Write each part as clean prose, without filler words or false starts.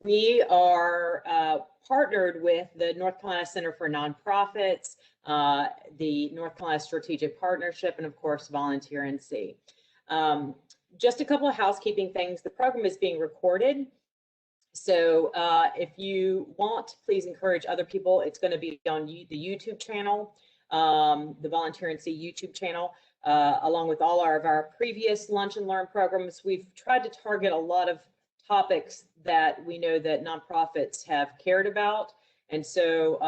We are partnered with the North Carolina Center for Nonprofits, the North Carolina Strategic Partnership, and of course, Volunteer NC. Just a couple of housekeeping things. The program is being recorded. So if you want, please encourage other people. It's going to be on the YouTube channel, the Volunteer NC YouTube channel, along with all of our previous Lunch and Learn programs. We've tried to target a lot of topics that we know that nonprofits have cared about. And so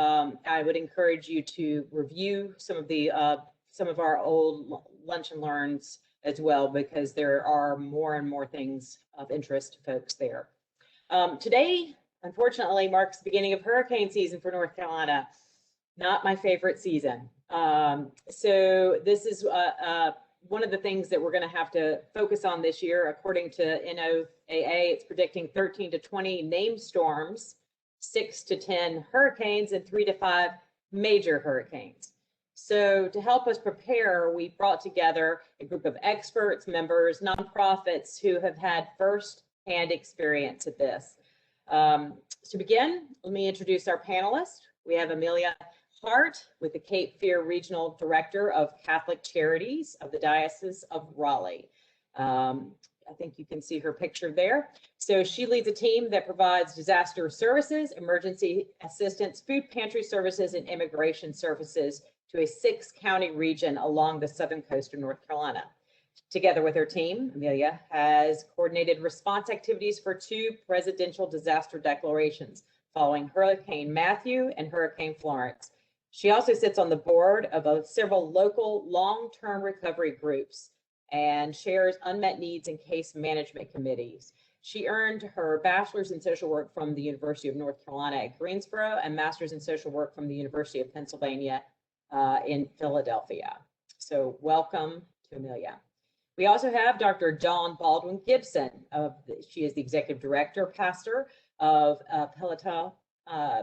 I would encourage you to review some of our old Lunch and Learns as well, because there are more and more things of interest to folks there. Today, unfortunately, marks the beginning of hurricane season for North Carolina. Not my favorite season. So this is one of the things that we're going to have to focus on this year. According to NOAA, it's predicting 13 to 20 named storms, 6 to 10 hurricanes, and 3 to 5 major hurricanes. So to help us prepare, we brought together a group of experts, members, nonprofits who have had first-hand experience at this. To begin, let me introduce our panelists. We have Amelia Hart with the Cape Fear Regional Director of Catholic Charities of the Diocese of Raleigh. I think you can see her picture there. So she leads a team that provides disaster services, emergency assistance, food pantry services, and immigration services to a 6-county region along the southern coast of North Carolina. Together with her team, Amelia has coordinated response activities for 2 presidential disaster declarations following Hurricane Matthew and Hurricane Florence. She also sits on the board of several local long-term recovery groups and chairs unmet needs and case management committees. She earned her bachelor's in social work from the University of North Carolina at Greensboro and master's in social work from the University of Pennsylvania in Philadelphia. So welcome to Amelia. We also have Dr. Dawn Baldwin Gibson. She is the executive director, pastor of Pelota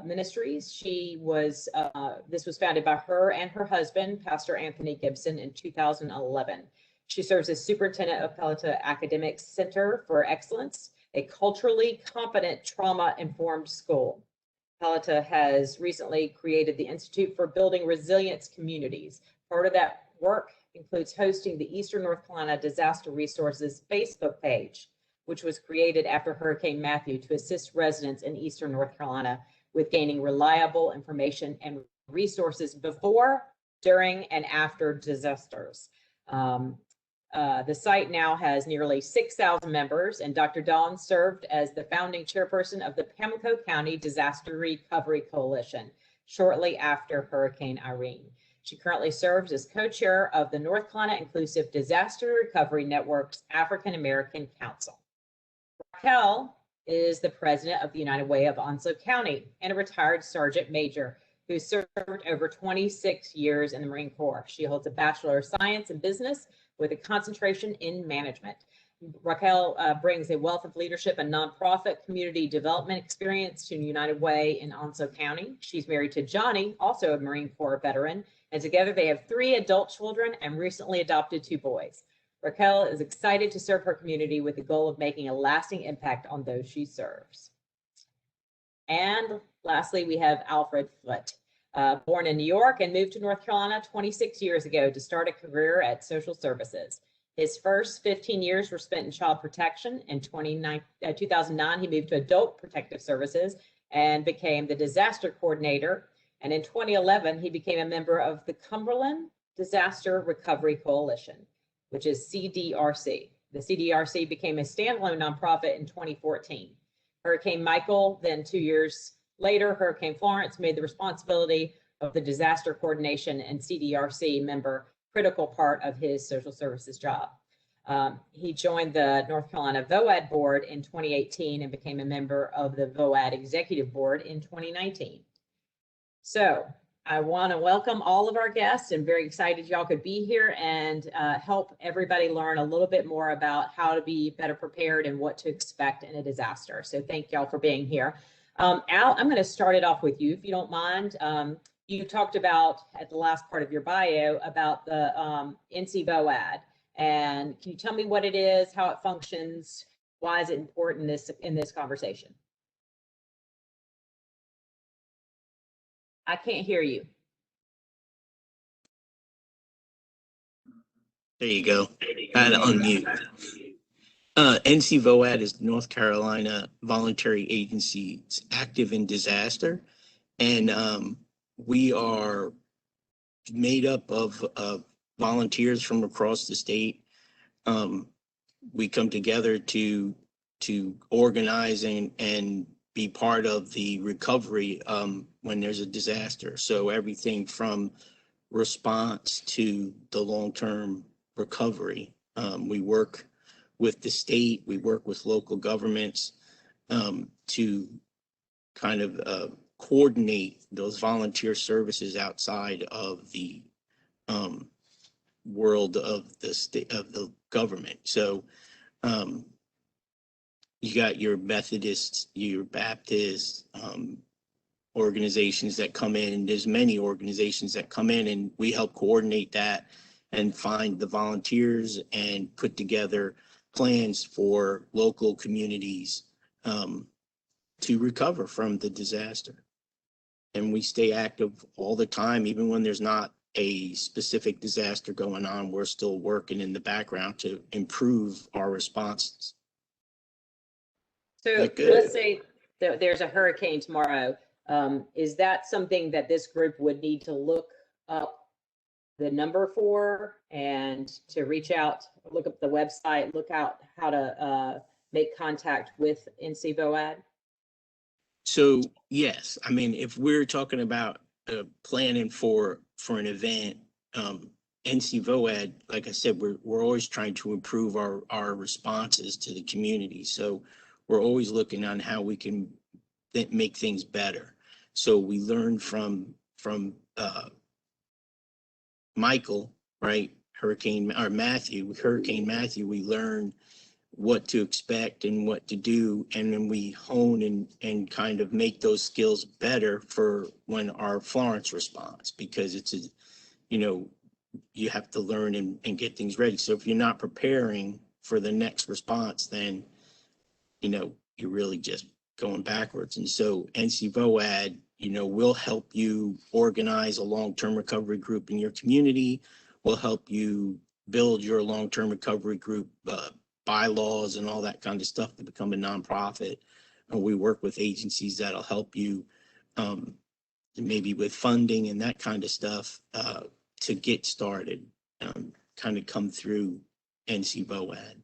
Ministries. This was founded by her and her husband, Pastor Anthony Gibson, in 2011. She serves as superintendent of Pelota Academic Center for Excellence, a culturally competent, trauma-informed school. Pelota has recently created the Institute for Building Resilience Communities. Part of that work includes hosting the Eastern North Carolina Disaster Resources Facebook page, which was created after Hurricane Matthew to assist residents in Eastern North Carolina with gaining reliable information and resources before, during, and after disasters. The site now has nearly 6,000 members, and Dr. Dawn served as the founding chairperson of the Pamlico County Disaster Recovery Coalition shortly after Hurricane Irene. She currently serves as co-chair of the North Carolina Inclusive Disaster Recovery Network's African American Council. Raquel is the president of the United Way of Onslow County and a retired sergeant major who served over 26 years in the Marine Corps. She holds a Bachelor of Science in Business with a concentration in management. Raquel brings a wealth of leadership and nonprofit community development experience to United Way in Onslow County. She's married to Johnny, also a Marine Corps veteran, and together they have 3 adult children and recently adopted 2 boys. Raquel is excited to serve her community with the goal of making a lasting impact on those she serves. And lastly, we have Alfred Foote. Born in New York and moved to North Carolina 26 years ago to start a career at social services. His first 15 years were spent in child protection. In 2009, he moved to adult protective services and became the disaster coordinator. And in 2011, he became a member of the Cumberland Disaster Recovery Coalition, which is CDRC. The CDRC became a standalone nonprofit in 2014. Hurricane Michael, then 2 years later, Hurricane Florence made the responsibility of the disaster coordination and CDRC member critical part of his social services job. He joined the North Carolina VOAD board in 2018 and became a member of the VOAD executive board in 2019. So I want to welcome all of our guests and very excited y'all could be here and help everybody learn a little bit more about how to be better prepared and what to expect in a disaster. So thank y'all for being here. Al, I'm going to start it off with you, if you don't mind. You talked about, at the last part of your bio, about the NC VOAD. And can you tell me what it is, how it functions, why is it important in this conversation? I can't hear you. There you go. I had to unmute. NCVOAD is North Carolina Voluntary Agency. It's active in disaster. And we are made up of volunteers from across the state. We come together to organize and be part of the recovery when there's a disaster. So everything from response to the long-term recovery. We work with the state, we work with local governments to kind of coordinate those volunteer services outside of the world of the state of the government. So you got your Methodists, your Baptists, organizations that come in. There's many organizations that come in, and we help coordinate that and find the volunteers and put together plans for local communities to recover from the disaster. And we stay active all the time, even when there's not a specific disaster going on. We're still working in the background to improve our responses. So let's say that there's a hurricane tomorrow. Is that something that this group would need to look up the number for and to reach out, look up the website, look out how to make contact with NCVOAD? So yes, I mean, if we're talking about planning for an event, NCVOAD, like I said, we're always trying to improve our responses to the community. So we're always looking on how we can make things better. So we learn from Michael, right? Hurricane Matthew, we learn what to expect and what to do, and then we hone and kind of make those skills better for when our Florence responds, because it's a, you know, you have to learn and get things ready. So if you're not preparing for the next response, then, you know, you're really just going backwards. And so NCVOAD, you know, will help you organize a long-term recovery group in your community. Will help you build your long-term recovery group bylaws and all that kind of stuff to become a nonprofit. And we work with agencies that'll help you maybe with funding and that kind of stuff to get started, kind of come through NCVOAD.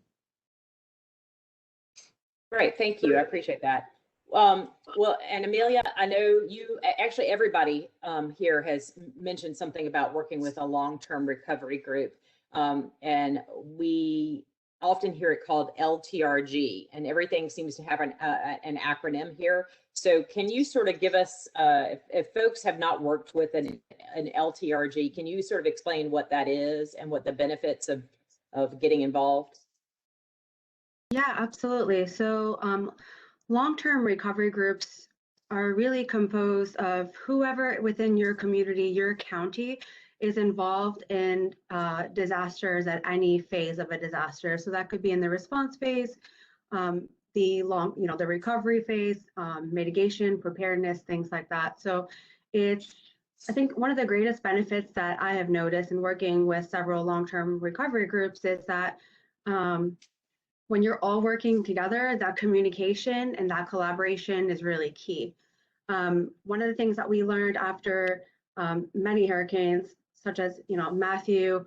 Great, thank you. I appreciate that. Well, and Amelia, I know you, actually everybody here has mentioned something about working with a long-term recovery group. And we often hear it called LTRG, and everything seems to have an acronym here. So can you sort of give us, if folks have not worked with an LTRG, can you sort of explain what that is and what the benefits of getting involved? Yeah, absolutely. So long-term recovery groups are really composed of whoever within your community, your county, is involved in disasters at any phase of a disaster. So that could be in the response phase, the recovery phase, mitigation, preparedness, things like that. So it's, I think one of the greatest benefits that I have noticed in working with several long-term recovery groups is that when you're all working together, that communication and that collaboration is really key. One of the things that we learned after many hurricanes, such as Matthew,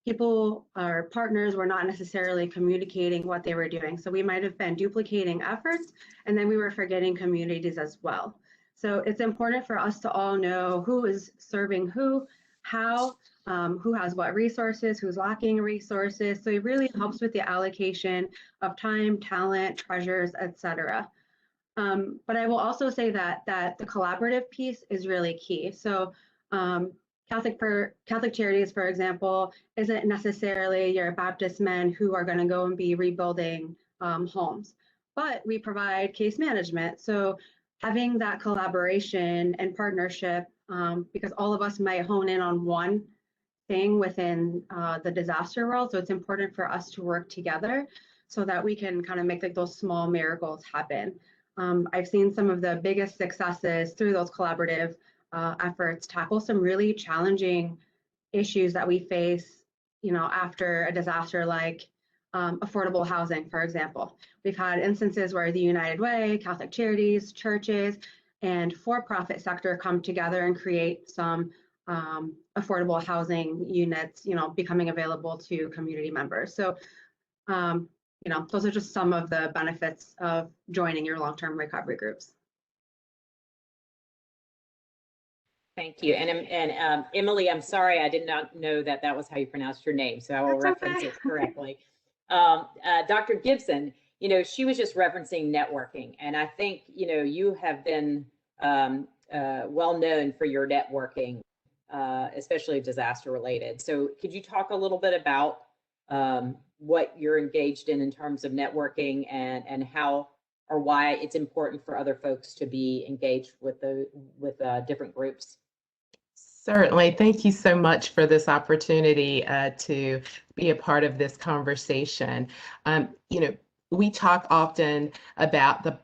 people, our partners, were not necessarily communicating what they were doing. So we might have been duplicating efforts, and then we were forgetting communities as well. So it's important for us to all know who is serving who, how, who has what resources, who's lacking resources. So it really helps with the allocation of time, talent, treasures, etc. But I will also say that the collaborative piece is really key. So Catholic Charities, for example, isn't necessarily your Baptist men who are going to go and be rebuilding homes, but we provide case management. So having that collaboration and partnership, because all of us might hone in on one thing within the disaster world. So it's important for us to work together so that we can kind of make like those small miracles happen. I've seen some of the biggest successes through those collaborative efforts tackle some really challenging issues that we face, after a disaster like affordable housing, for example. We've had instances where the United Way, Catholic Charities, churches, and for-profit sector come together and create some affordable housing units, becoming available to community members. So, those are just some of the benefits of joining your long-term recovery groups. Thank you. And Emily, I'm sorry, I did not know that that was how you pronounced your name, so I will That's reference okay. it correctly. Dr. Gibson, she was just referencing networking, and I think, you have been well known for your networking, especially disaster related. So could you talk a little bit about what you're engaged in terms of networking and how or why it's important for other folks to be engaged with different groups? Certainly. Thank you so much for this opportunity to be a part of this conversation. We talk often about the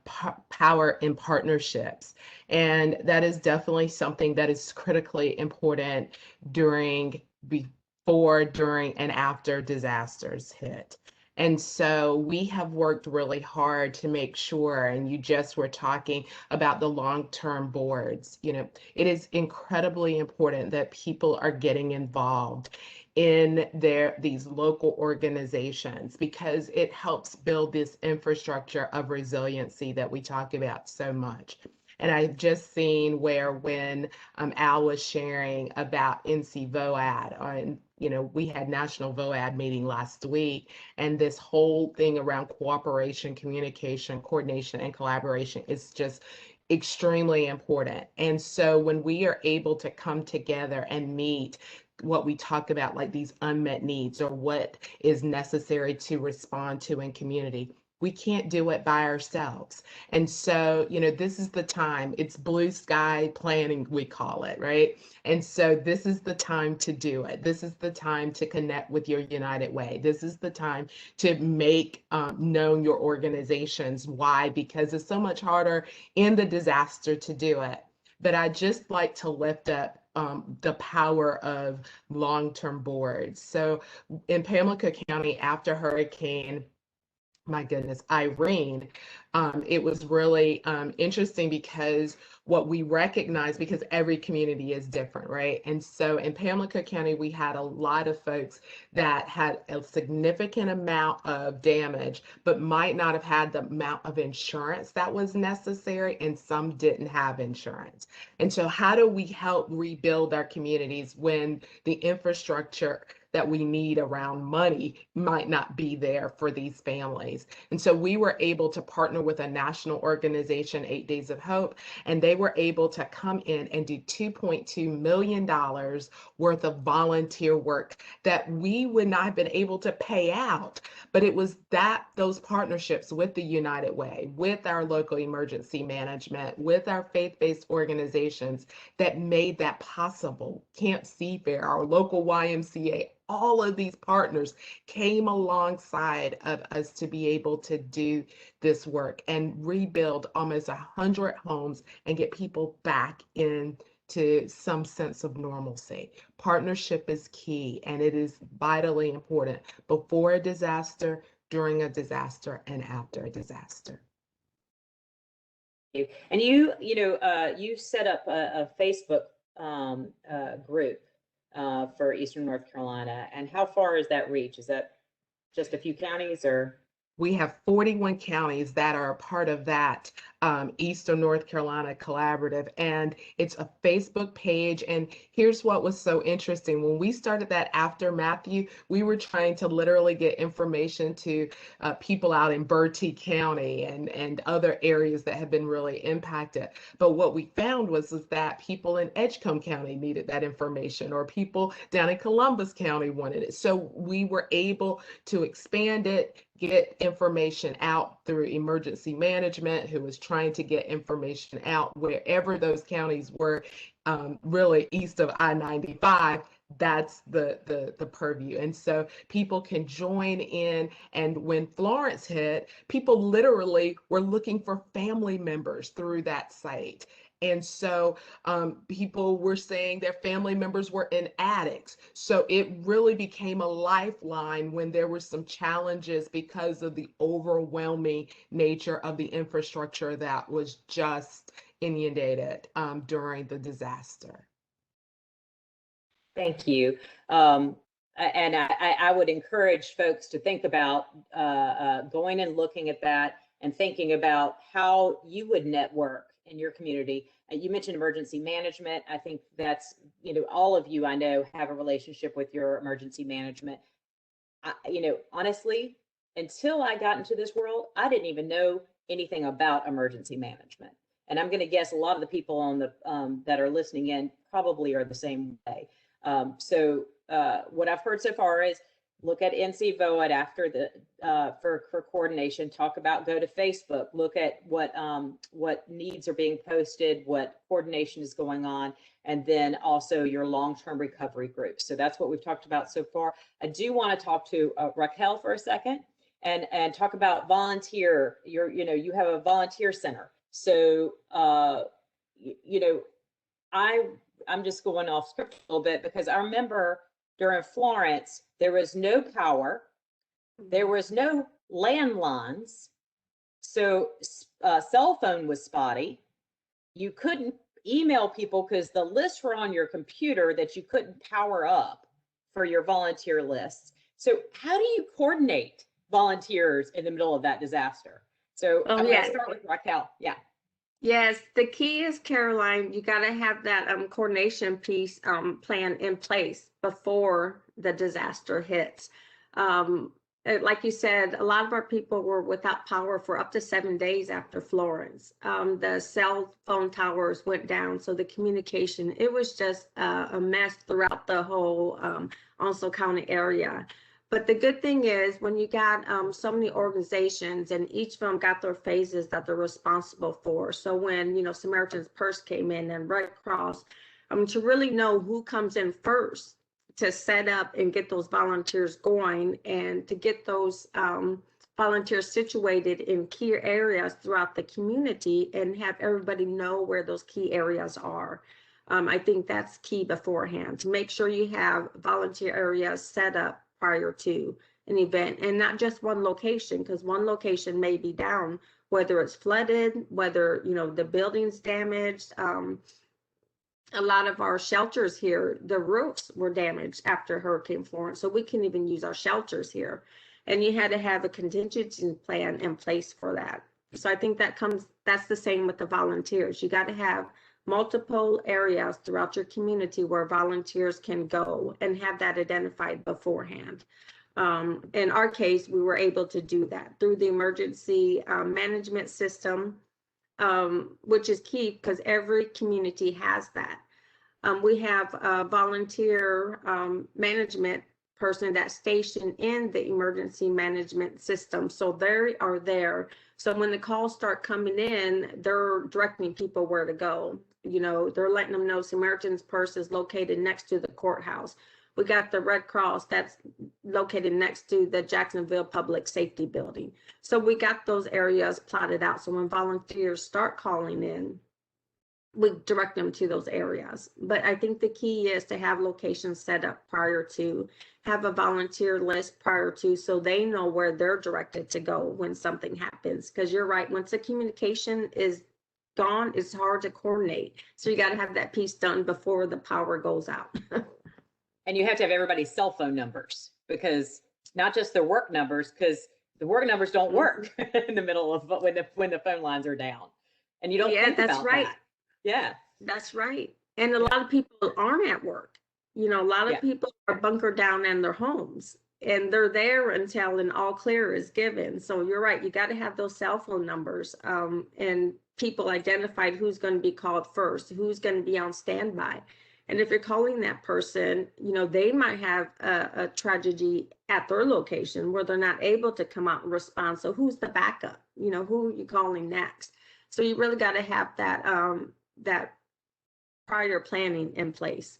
power in partnerships, and that is definitely something that is critically important before, during, and after disasters hit. And so we have worked really hard to make sure, and you just were talking about the long-term boards. It is incredibly important that people are getting involved in these local organizations, because it helps build this infrastructure of resiliency that we talk about so much. And I've just seen where when Al was sharing about NC VOAD, we had National VOAD meeting last week, and this whole thing around cooperation, communication, coordination, and collaboration is just extremely important. And so when we are able to come together and meet what we talk about, like these unmet needs or what is necessary to respond to in community, we can't do it by ourselves. And so, this is the time. It's blue sky planning, we call it, right? And so this is the time to do it. This is the time to connect with your United Way. This is the time to make known your organizations. Why? Because it's so much harder in the disaster to do it. But I just like to lift up the power of long-term boards. So in Pamlico County, after Hurricane, my goodness, Irene, it was really interesting because what we recognize, because every community is different, right? And so in Pamlico County, we had a lot of folks that had a significant amount of damage, but might not have had the amount of insurance that was necessary, and some didn't have insurance. And so how do we help rebuild our communities when the infrastructure that we need around money might not be there for these families? And so we were able to partner with a national organization, 8 Days of Hope, and they were able to come in and do $2.2 million worth of volunteer work that we would not have been able to pay out. But it was those partnerships with the United Way, with our local emergency management, with our faith-based organizations that made that possible. Camp Seafair, our local YMCA, all of these partners came alongside of us to be able to do this work and rebuild almost 100 homes and get people back into some sense of normalcy. Partnership is key, and it is vitally important before a disaster, during a disaster, and after a disaster. And you set up a Facebook group for Eastern North Carolina. And how far is that reach? Is that just a few counties, or? We have 41 counties that are a part of that Eastern North Carolina collaborative, and it's a Facebook page. And here's what was so interesting. When we started that after Matthew, we were trying to literally get information to people out in Bertie County and other areas that have been really impacted. But what we found was that people in Edgecombe County needed that information, or people down in Columbus County wanted it. So we were able to expand it, get information out through emergency management, who was trying to get information out wherever those counties were, really east of I-95. that's the purview. And so people can join in. And when Florence hit, people literally were looking for family members through that site. And so people were saying their family members were in attics. So it really became a lifeline when there were some challenges because of the overwhelming nature of the infrastructure that was just inundated during the disaster. Thank you. And I would encourage folks to think about going and looking at that and thinking about how you would network in your community. You mentioned emergency management. I think that's, all of you I know have a relationship with your emergency management. Honestly, until I got into this world, I didn't even know anything about emergency management. And I'm going to guess a lot of the people on the that are listening in probably are the same way. So what I've heard so far is look at NC-VOID after the for coordination. Talk about, go to Facebook, look at what needs are being posted, what coordination is going on, and then also your long-term recovery groups. So that's what we've talked about so far. I do want to talk to Raquel for a second and talk about volunteer. You have a volunteer center. So I'm just going off script a little bit because I remember during Florence, there was no power, there was no landlines, so cell phone was spotty. You couldn't email people because the lists were on your computer that you couldn't power up for your volunteer lists. So how do you coordinate volunteers in the middle of that disaster? So I'm going to start with Raquel. Yeah. Yes, the key is, Caroline, you got to have that coordination piece plan in place before the disaster hits. Like you said, a lot of our people were without power for up to 7 days after Florence. The cell phone towers went down, so the communication, it was just a mess throughout the whole Onslow County area. But the good thing is when you got so many organizations and each of them got their phases that they're responsible for. So when, Samaritan's Purse came in and Red Cross, to really know who comes in first to set up and get those volunteers going and to get those volunteers situated in key areas throughout the community and have everybody know where those key areas are. I think that's key beforehand, to make sure you have volunteer areas set up prior to an event, and not just one location, because one location may be down, whether it's flooded, whether the building's damaged. A lot of our shelters here, the roofs were damaged after Hurricane Florence, so we couldn't even use our shelters here, and you had to have a contingency plan in place for that. So I think that's the same with the volunteers. You got to have multiple areas throughout your community where volunteers can go and have that identified beforehand. In our case, we were able to do that through the emergency management system, which is key because every community has that. We have a volunteer management person that's stationed in the emergency management system. So they are there. So when the calls start coming in, they're directing people where to go. They're letting them know Samaritan's Purse is located next to the courthouse. We got the Red Cross that's located next to the Jacksonville Public Safety Building. So we got those areas plotted out. So when volunteers start calling in, we direct them to those areas. But I think the key is to have locations set up prior to, have a volunteer list prior to, so they know where they're directed to go when something happens. Because you're right, once the communication is gone, it's hard to coordinate. So you got to have that piece done before the power goes out. And you have to have everybody's cell phone numbers, because not just their work numbers, because the work numbers don't work in the middle of when the phone lines are down. And you don't think about that. Yeah, that's right. And a lot of people aren't at work. A lot of people are bunkered down in their homes and they're there until an all clear is given. So you're right. You got to have those cell phone numbers and people identified who's going to be called first, who's going to be on standby. And if you're calling that person, they might have a tragedy at their location where they're not able to come out and respond. So who's the backup? Who are you calling next? So you really got to have that that prior planning in place.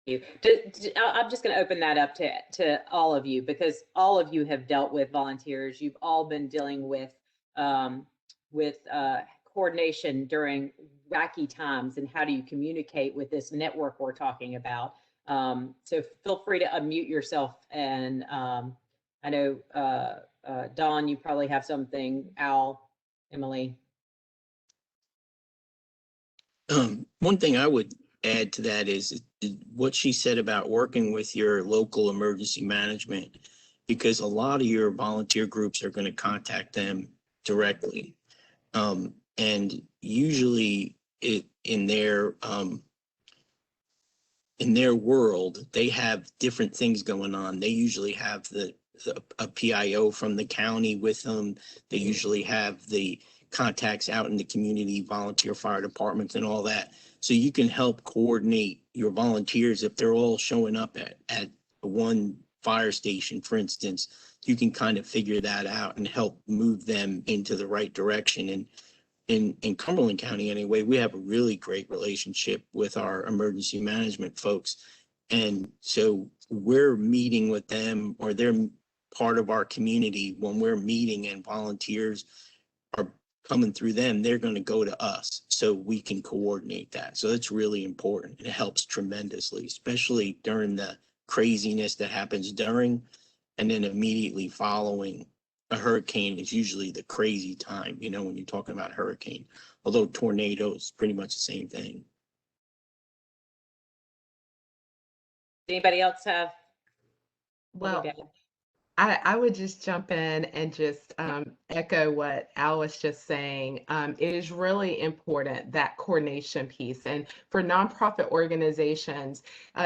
I'm just going to open that up to all of you, because all of you have dealt with volunteers. You've all been dealing with coordination during wacky times, and how do you communicate with this network we're talking about. So feel free to unmute yourself. And I know, Dawn, you probably have something. Al, Emily. One thing I would add to that is what she said about working with your local emergency management, because a lot of your volunteer groups are going to contact them directly. And usually in their world, they have different things going on. They usually have a PIO from the county with them. They usually have the contacts out in the community, volunteer fire departments and all that. So you can help coordinate your volunteers if they're all showing up at one fire station, for instance. You can kind of figure that out and help move them into the right direction. And in Cumberland County anyway, we have a really great relationship with our emergency management folks. And so we're meeting with them, or they're part of our community. When we're meeting and volunteers are coming through them, they're going to go to us so we can coordinate that. So that's really important. It helps tremendously, especially during the craziness that happens during and then immediately following a hurricane is usually the crazy time, when you're talking about hurricane, although tornadoes, pretty much the same thing. Anybody else have? Well, I would just jump in and just echo what Al was just saying. It is really important, that coordination piece. And for nonprofit organizations,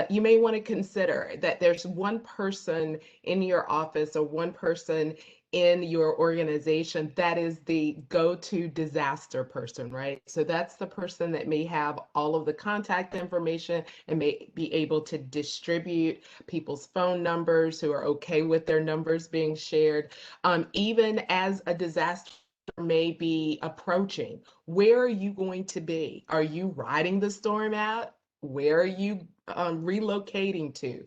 you may want to consider that there's one person in your office or one person in your organization that is the go-to disaster person, right? So that's the person that may have all of the contact information and may be able to distribute people's phone numbers who are okay with their numbers being shared. Even as a disaster may be approaching, where are you going to be? Are you riding the storm out? Where are you relocating to?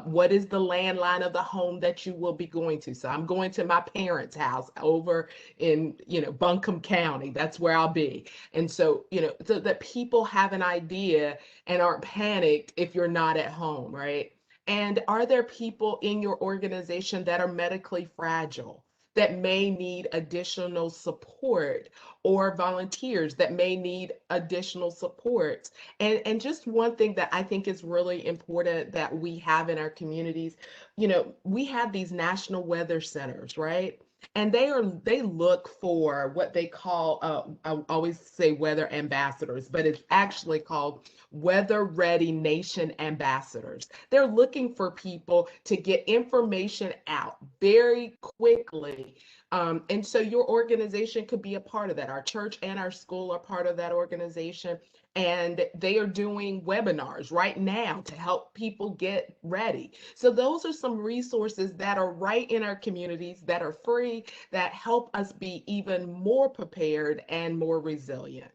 What is the landline of the home that you will be going to? So I'm going to my parents' house over in, Buncombe County. That's where I'll be. And so, so that people have an idea and aren't panicked if you're not at home, right? And are there people in your organization that are medically fragile, that may need additional support, or volunteers that may need additional support? And just one thing that I think is really important that we have in our communities, we have these national weather centers, right? And they look for what they call, I always say weather ambassadors, but it's actually called weather ready nation ambassadors. They're looking for people to get information out very quickly. And so your organization could be a part of that. Our church and our school are part of that organization. And they are doing webinars right now to help people get ready. So those are some resources that are right in our communities that are free, that help us be even more prepared and more resilient.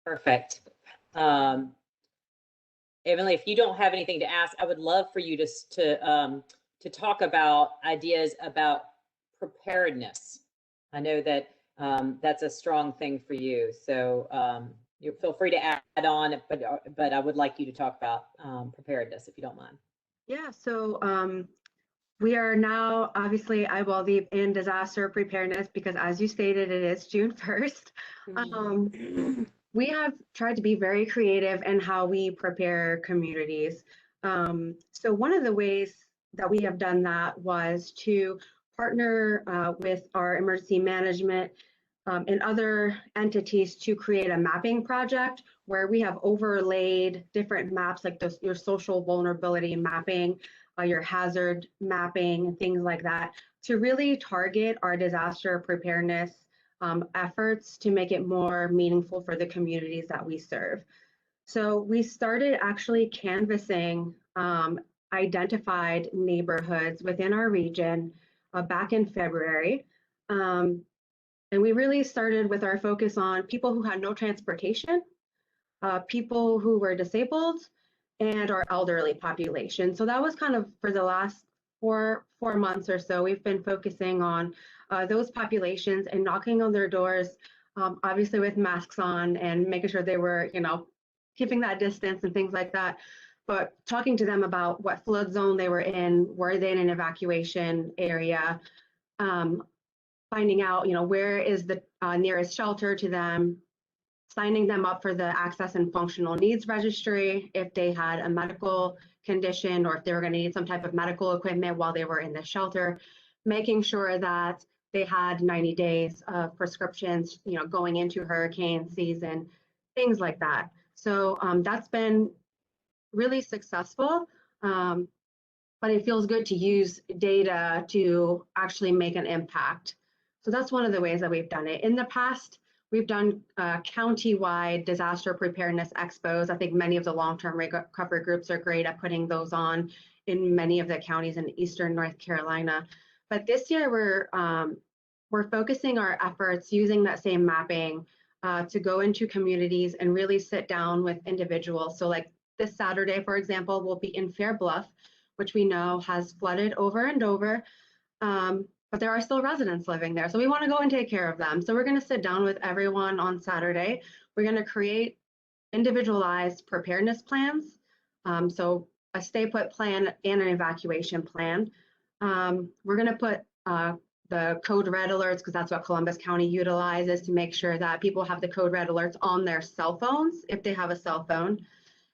Perfect. Emily, if you don't have anything to ask, I would love for you to talk about ideas about preparedness. I know that that's a strong thing for you. So you feel free to add on, but I would like you to talk about preparedness, if you don't mind. Yeah, so we are now, obviously, I believe in disaster preparedness because, as you stated, it is June 1st. We have tried to be very creative in how we prepare communities. So one of the ways that we have done that was to partner with our emergency management and other entities to create a mapping project where we have overlaid different maps, like your social vulnerability mapping, your hazard mapping, things like that, to really target our disaster preparedness efforts to make it more meaningful for the communities that we serve. So we started actually canvassing identified neighborhoods within our region back in February. And we really started with our focus on people who had no transportation, people who were disabled and our elderly population. So that was kind of for the last four months or so, we've been focusing on those populations and knocking on their doors, obviously with masks on and making sure they were, keeping that distance and things like that. But talking to them about what flood zone they were they in an evacuation area, finding out, where is the nearest shelter to them, signing them up for the Access and Functional Needs Registry if they had a medical condition or if they were going to need some type of medical equipment while they were in the shelter, making sure that they had 90 days of prescriptions, going into hurricane season, things like that. So that's been really successful, but it feels good to use data to actually make an impact. So that's one of the ways that we've done it. In the past, we've done county-wide disaster preparedness expos. I think many of the long-term recovery groups are great at putting those on in many of the counties in Eastern North Carolina. But this year, we're focusing our efforts using that same mapping to go into communities and really sit down with individuals. So like this Saturday, for example, we'll be in Fair Bluff, which we know has flooded over and over. But there are still residents living there. So we want to go and take care of them. So we're going to sit down with everyone on Saturday. We're going to create individualized preparedness plans. So a stay put plan and an evacuation plan. We're going to put the code red alerts, because that's what Columbus County utilizes to make sure that people have the code red alerts on their cell phones if they have a cell phone.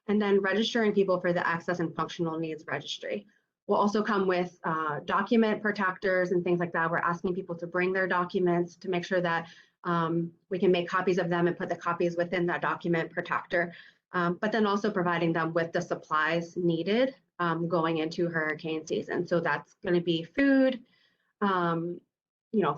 And then registering people for the Access and Functional Needs Registry. We'll also come with document protectors and things like that. We're asking people to bring their documents to make sure that we can make copies of them and put the copies within that document protector, but then also providing them with the supplies needed going into hurricane season. So that's going to be food,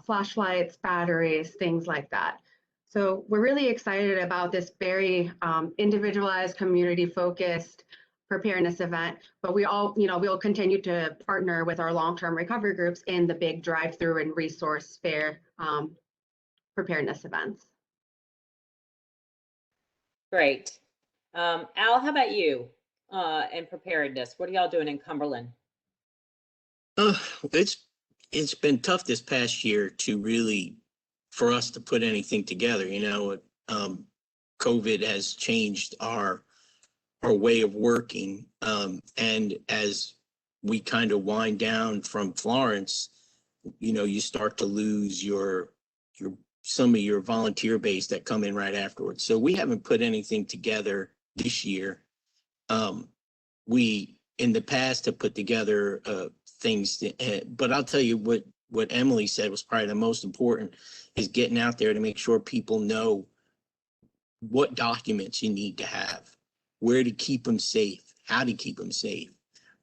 flashlights, batteries, things like that. So we're really excited about this very individualized, community-focused preparedness event, but we'll continue to partner with our long-term recovery groups in the big drive-through and resource fair preparedness events. Great. Al, how about you and preparedness? What are y'all doing in Cumberland? It's been tough this past year for us to put anything together. COVID has changed our way of working, and as we kind of wind down from Florence, you start to lose some of your volunteer base that come in right afterwards. So we haven't put anything together this year. We in the past have put together things, but I'll tell you what Emily said was probably the most important is getting out there to make sure people know what documents you need to have, where to keep them safe, how to keep them safe.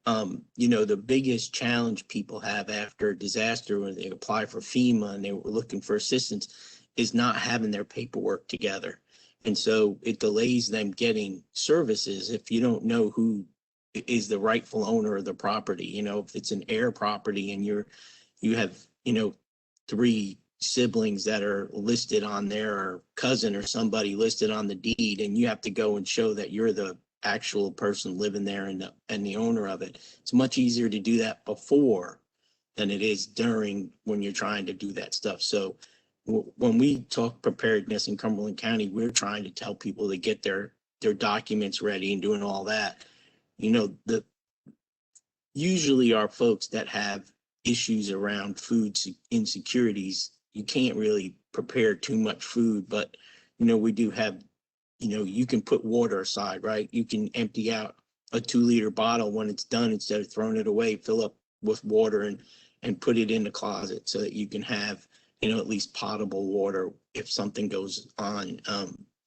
The biggest challenge people have after a disaster when they apply for FEMA and they were looking for assistance is not having their paperwork together. And so it delays them getting services if you don't know who is the rightful owner of the property. If it's an heir property and you have, 3 siblings that are listed on there, or cousin or somebody listed on the deed, and you have to go and show that you're the actual person living there and the owner of it. It's much easier to do that before than it is during when you're trying to do that stuff. So when we talk preparedness in Cumberland County, we're trying to tell people to get their documents ready and doing all that. Usually our folks that have issues around food insecurities, you can't really prepare too much food, but we do have, you can put water aside, right? You can empty out a 2-liter bottle when it's done, instead of throwing it away, fill up with water and put it in the closet so that you can have, at least potable water if something goes on.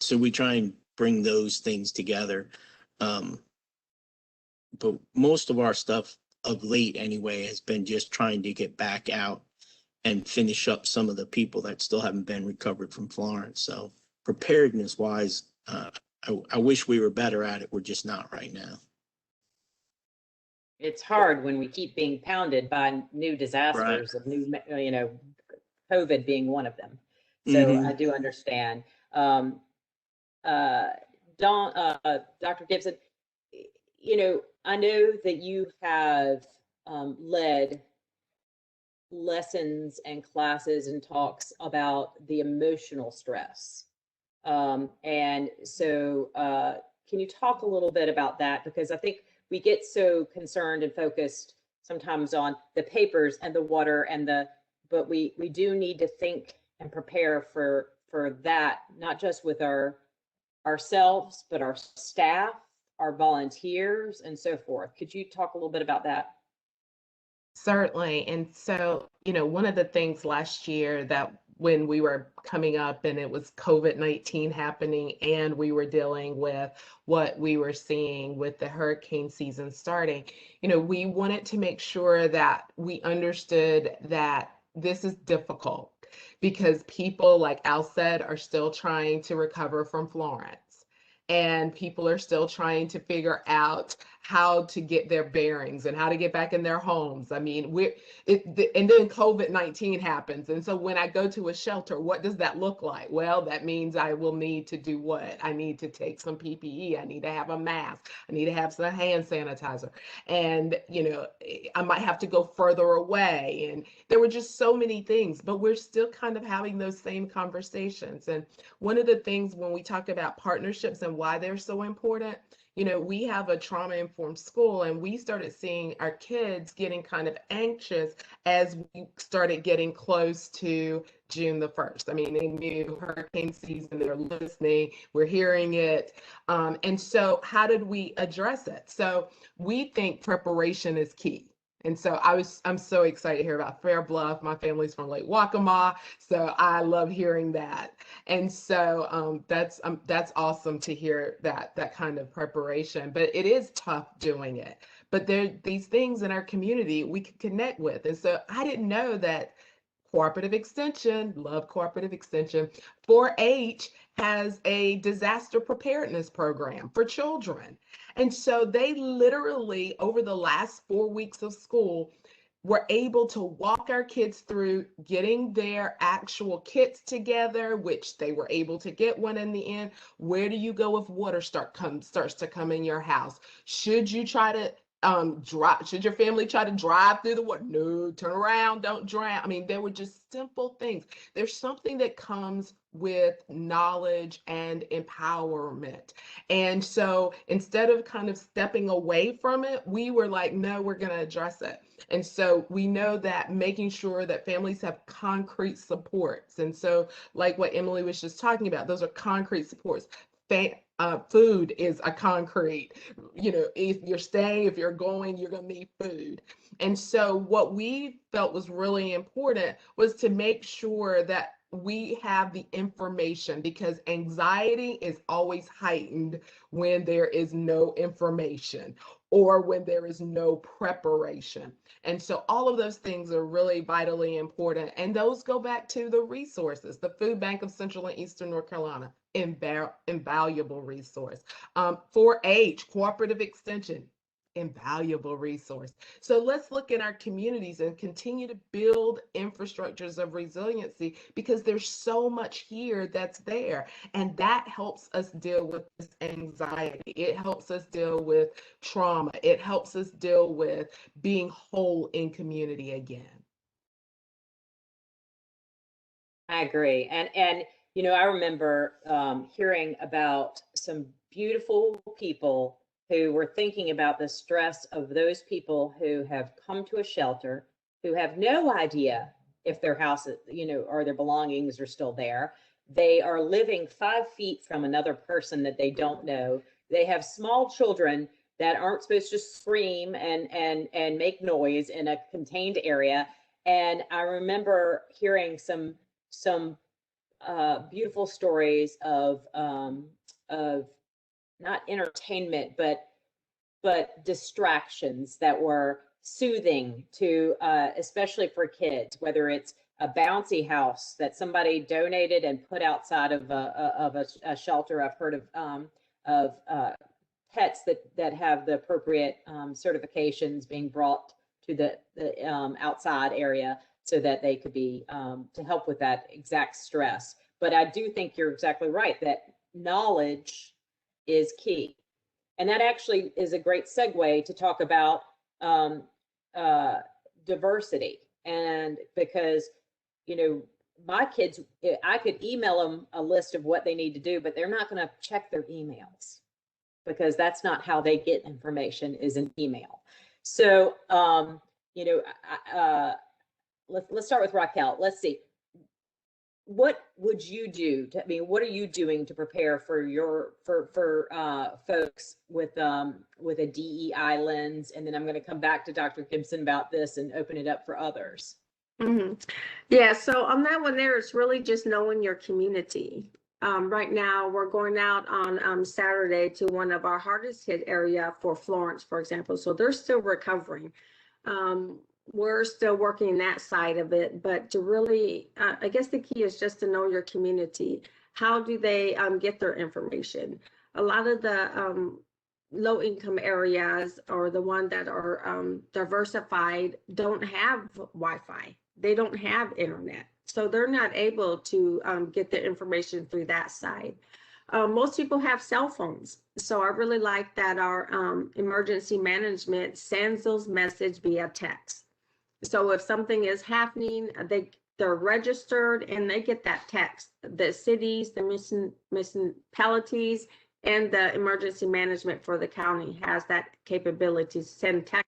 So we try and bring those things together. But most of our stuff of late anyway has been just trying to get back out and finish up some of the people that still haven't been recovered from Florence. So preparedness wise, I wish we were better at it. We're just not right now. It's hard when we keep being pounded by new disasters of new, COVID being one of them. So I do understand. Dr. Gibson, I know that you have led lessons and classes and talks about the emotional stress. And so can you talk a little bit about that? Because I think we get so concerned and focused sometimes on the papers and the water but we do need to think and prepare for that, not just with ourselves, but our staff, our volunteers, and so forth. Could you talk a little bit about that? Certainly. And so, one of the things last year that when we were coming up and it was COVID-19 happening and we were dealing with what we were seeing with the hurricane season starting, we wanted to make sure that we understood that this is difficult because people, like Al said, are still trying to recover from Florence. And people are still trying to figure out how to get their bearings and how to get back in their homes. I mean, and then COVID-19 happens. And so when I go to a shelter, what does that look like? Well, that means I will need to do what? I need to take some PPE. I need to have a mask. I need to have some hand sanitizer. And, I might have to go further away. And there were just so many things, but we're still kind of having those same conversations. And one of the things when we talk about partnerships and why they're so important, we have a trauma-informed school, and we started seeing our kids getting kind of anxious as we started getting close to June the 1st. I mean, they knew hurricane season, they're listening, we're hearing it. And so how did we address it? So we think preparation is key. And so I'm so excited to hear about Fair Bluff. My family's from Lake Waccamaw, so I love hearing that. And so that's awesome to hear that kind of preparation. But it is tough doing it. But there are these things in our community we can connect with. And so I didn't know that Cooperative Extension, love Cooperative Extension, 4-H has a disaster preparedness program for children. And so they literally, over the last 4 weeks of school, were able to walk our kids through getting their actual kits together, which they were able to get one in the end. Where do you go if water starts to come in your house? Should you try to should your family try to drive through the water? No, turn around, don't drown. I mean, there were just simple things. There's something that comes with knowledge and empowerment. And so instead of kind of stepping away from it, we were like, no, we're going to address it. And so we know that making sure that families have concrete supports. And so like what Emily was just talking about, those are concrete supports. Food is a concrete, if you're staying, if you're going, you're going to need food. And so what we felt was really important was to make sure that we have the information, because anxiety is always heightened when there is no information or when there is no preparation. And so all of those things are really vitally important. And those go back to the resources. The Food Bank of Central and Eastern North Carolina, invaluable resource. 4-H, Cooperative Extension, invaluable resource. So let's look at our communities and continue to build infrastructures of resiliency, because there's so much here that's there. And that helps us deal with this anxiety. It helps us deal with trauma. It helps us deal with being whole in community again. I agree. And I remember hearing about some beautiful people who were thinking about the stress of those people who have come to a shelter, who have no idea if their house, or their belongings are still there. They are living 5 feet from another person that they don't know. They have small children that aren't supposed to scream and make noise in a contained area. And I remember hearing some beautiful stories of not entertainment, but distractions that were soothing to, especially for kids, whether it's a bouncy house that somebody donated and put outside of a shelter. I've heard of pets that have the appropriate certifications being brought to the outside area so that they could be to help with that exact stress. But I do think you're exactly right that knowledge is key. And that actually is a great segue to talk about diversity. And because, you know, my kids, I could email them a list of what they need to do, but they're not going to check their emails because that's not how they get information, is an email. So, you know, let's start with Raquel. Let's see. What would you do to, I mean, what are you doing to prepare for your folks with a DEI lens? And then I'm going to come back to Dr. Gibson about this and open it up for others. Mm-hmm. Yeah, so on that one there, it's really just knowing your community. Right now, we're going out on Saturday to one of our hardest hit area for Florence, for example. So they're still recovering. We're still working that side of it, but to really, I guess the key is just to know your community. How do they get their information? A lot of the low income areas or the one that are diversified don't have Wi-Fi. They don't have internet. So they're not able to get the information through that side. Most people have cell phones. So I really like that our emergency management sends those messages via text. So if something is happening, they're registered and they get that text. The cities, the municipalities, and the emergency management for the county has that capability to send text.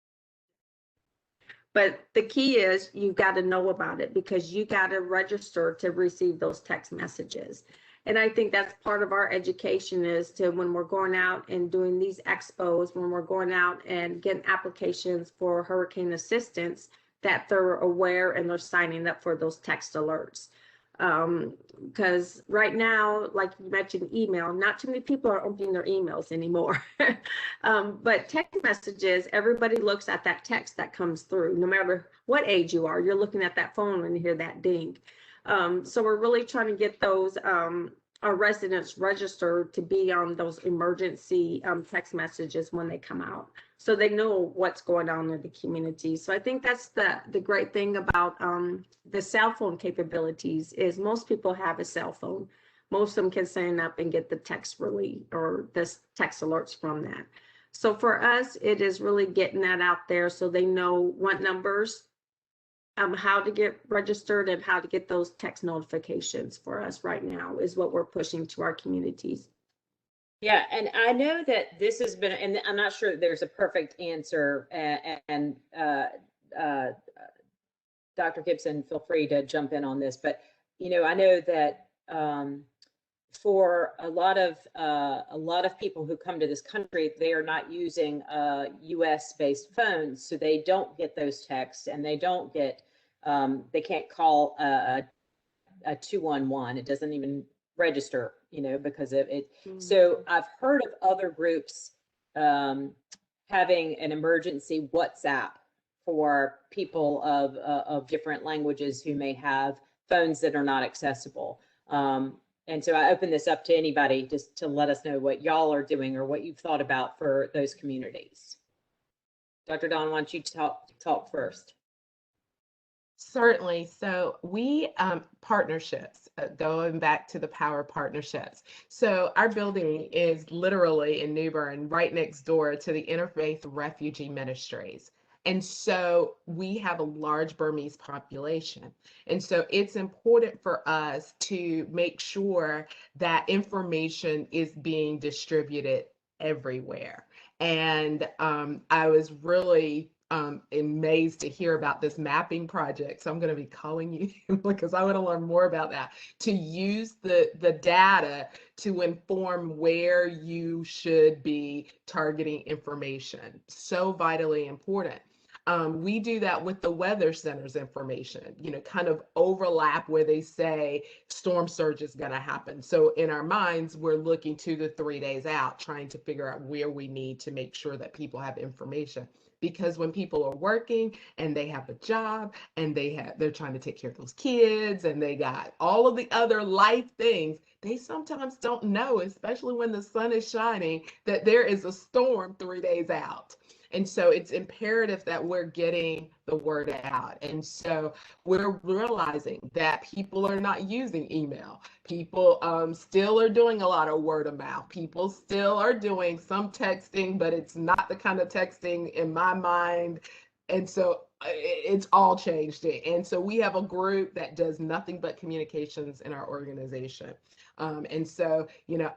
But the key is you've got to know about it because you got to register to receive those text messages. And I think that's part of our education is to when we're going out and doing these expos, when we're going out and getting applications for hurricane assistance, that they're aware and they're signing up for those text alerts. Because right now, like you mentioned, email, not too many people are opening their emails anymore. But text messages, everybody looks at that text that comes through, no matter what age you are, you're looking at that phone when you hear that ding. So we're really trying to get those our residents registered to be on those emergency text messages when they come out, so they know what's going on in the community. So I think that's the great thing about the cell phone capabilities is most people have a cell phone. Most of them can sign up and get the text relief or this text alerts from that. So for us, it is really getting that out there so they know what numbers, how to get registered and how to get those text notifications for us right now is what we're pushing to our communities. Yeah, and I know that this has been, and I'm not sure there's a perfect answer, and Dr. Gibson, feel free to jump in on this, but you know, I know that for a lot of people who come to this country, they are not using US-based phones, so they don't get those texts, and they don't get, they can't call a 211. It doesn't even register, you know, because of it. Mm-hmm. So I've heard of other groups having an emergency WhatsApp for people of different languages who may have phones that are not accessible. And so I open this up to anybody just to let us know what y'all are doing or what you've thought about for those communities. Dr. Dawn, why don't you talk first? Certainly. So we partnerships, going back to the power of partnerships. So our building is literally in New Bern, right next door to the Interfaith Refugee Ministries. And so we have a large Burmese population. And so it's important for us to make sure that information is being distributed everywhere. And I was really amazed to hear about this mapping project. So I'm going to be calling you because I want to learn more about that, to use the data to inform where you should be targeting information. So vitally important. We do that with the Weather Center's information, you know, kind of overlap where they say storm surge is going to happen. So in our minds, we're looking 2 to 3 days out, trying to figure out where we need to make sure that people have information. Because when people are working and they have a job and they're trying to take care of those kids and they got all of the other life things, they sometimes don't know, especially when the sun is shining, that there is a storm 3 days out. And so it's imperative that we're getting the word out. And so we're realizing that people are not using email. People still are doing a lot of word of mouth. People still are doing some texting, but it's not the kind of texting in my mind. And so it's all changed. And so we have a group that does nothing but communications in our organization. And so,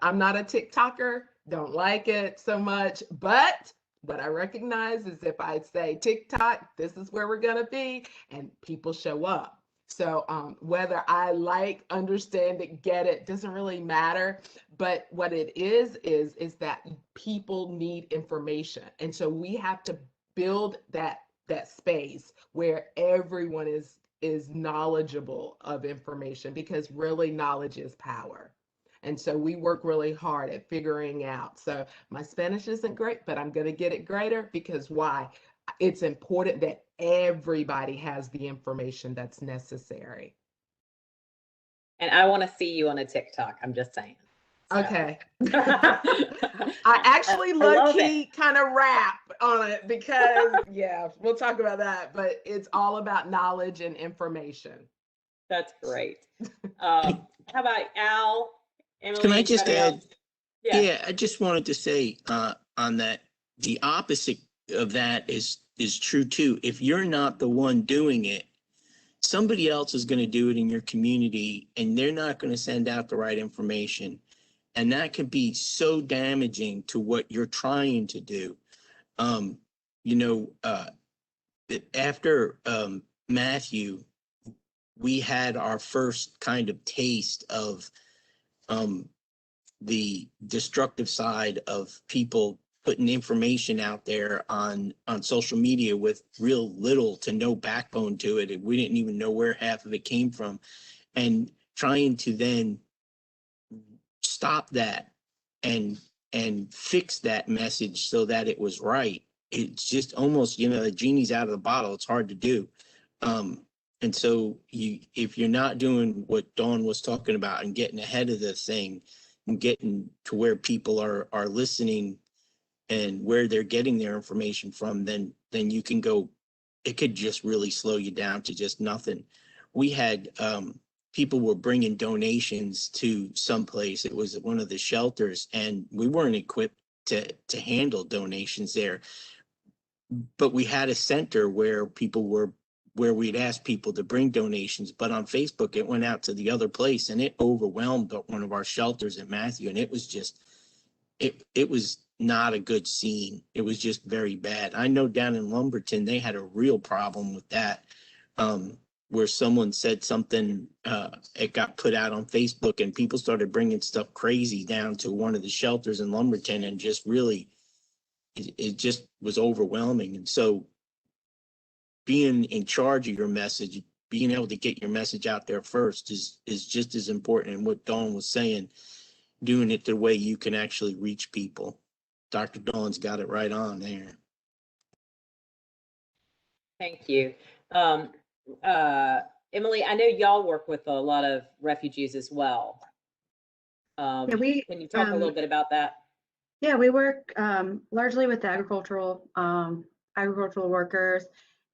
I'm not a TikToker, don't like it so much, but what I recognize is if I say TikTok, this is where we're going to be, and people show up. So whether I understand it, get it, doesn't really matter. But what it is that people need information. And so we have to build that space where everyone is knowledgeable of information, because really knowledge is power. And so we work really hard at figuring out. So my Spanish isn't great, but I'm going to get it greater, because why? It's important that everybody has the information that's necessary. And I want to see you on a TikTok. I'm just saying. So. Okay. I actually low-key kind of rap on it, because yeah, we'll talk about that, but it's all about knowledge and information. That's great. How about Al? Emily, can I just add? Yeah, I just wanted to say on that, the opposite of that is true too. If you're not the one doing it, somebody else is going to do it in your community, and they're not going to send out the right information. And that could be so damaging to what you're trying to do. After Matthew, we had our first kind of taste of the destructive side of people putting information out there on social media with real little to no backbone to it. And we didn't even know where half of it came from, and trying to then stop that and fix that message so that it was right. It's just almost, the genie's out of the bottle. It's hard to do. And so if you're not doing what Dawn was talking about and getting ahead of the thing and getting to where people are listening and where they're getting their information from, then you can go, it could just really slow you down to just nothing. We had people were bringing donations to someplace. It was one of the shelters, and we weren't equipped to handle donations there. But we had a center where we'd ask people to bring donations, but on Facebook, it went out to the other place, and it overwhelmed one of our shelters in Matthew. And it was just, it was not a good scene. It was just very bad. I know down in Lumberton, they had a real problem with that, where someone said something, it got put out on Facebook, and people started bringing stuff crazy down to one of the shelters in Lumberton, and just really, it just was overwhelming. And so being in charge of your message, being able to get your message out there first is just as important. And what Dawn was saying, doing it the way you can actually reach people. Dr. Dawn's got it right on there. Thank you. Emily, I know y'all work with a lot of refugees as well. Can you talk a little bit about that? Yeah, we work largely with the agricultural workers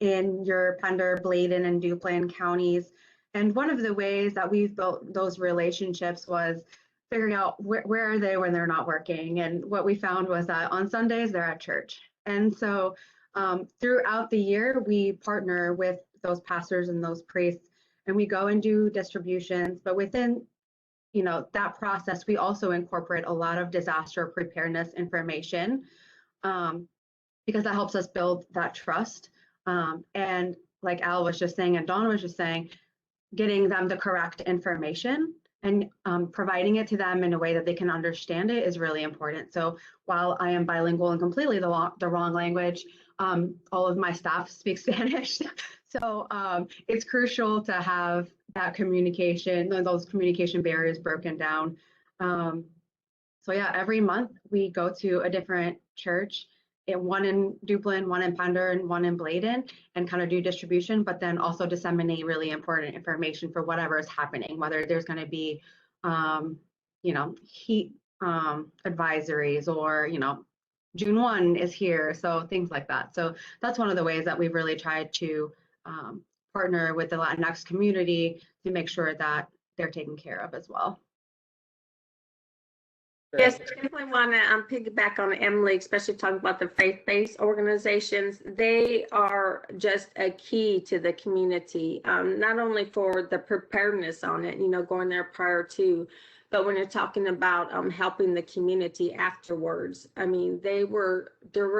in your Pender, Bladen, and Duplin counties. And one of the ways that we've built those relationships was figuring out where are they when they're not working. And what we found was that on Sundays, they're at church. And so throughout the year, we partner with those pastors and those priests, and we go and do distributions. But within that process, we also incorporate a lot of disaster preparedness information, because that helps us build that trust. And like Al was just saying, and Dawn was just saying, getting them the correct information and providing it to them in a way that they can understand it is really important. So while I am bilingual and completely the wrong language, all of my staff speak Spanish. So it's crucial to have that communication, those communication barriers broken down. So yeah, every month we go to a different church, one in Duplin, one in Pender, and one in Bladen, and kind of do distribution, but then also disseminate really important information for whatever is happening, whether there's going to be, heat advisories, or, June 1 is here, so things like that. So that's one of the ways that we've really tried to partner with the Latinx community to make sure that they're taken care of as well. Yes, I definitely want to piggyback on Emily, especially talking about the faith-based organizations. They are just a key to the community, not only for the preparedness on it, going there prior to, but when you're talking about helping the community afterwards. I mean, they were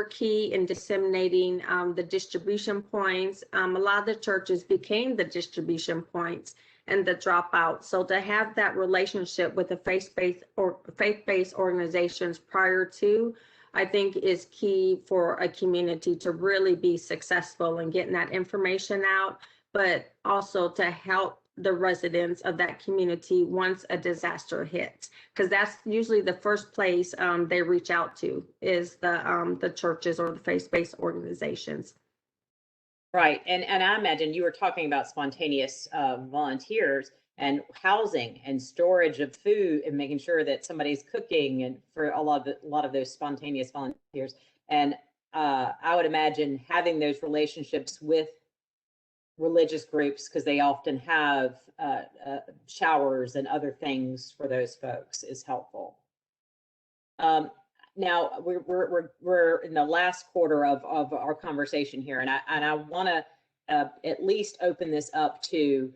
key in disseminating the distribution points. A lot of the churches became the distribution points and the dropout. So to have that relationship with the faith-based organizations prior to, I think is key for a community to really be successful in getting that information out, but also to help the residents of that community once a disaster hits, because that's usually the first place they reach out to is the churches or the faith-based organizations. Right. And I imagine you were talking about spontaneous volunteers and housing and storage of food and making sure that somebody's cooking, and for a lot of those spontaneous volunteers. And I would imagine having those relationships with religious groups, because they often have showers and other things for those folks, is helpful. Now we're in the last quarter of our conversation here, and I want to at least open this up to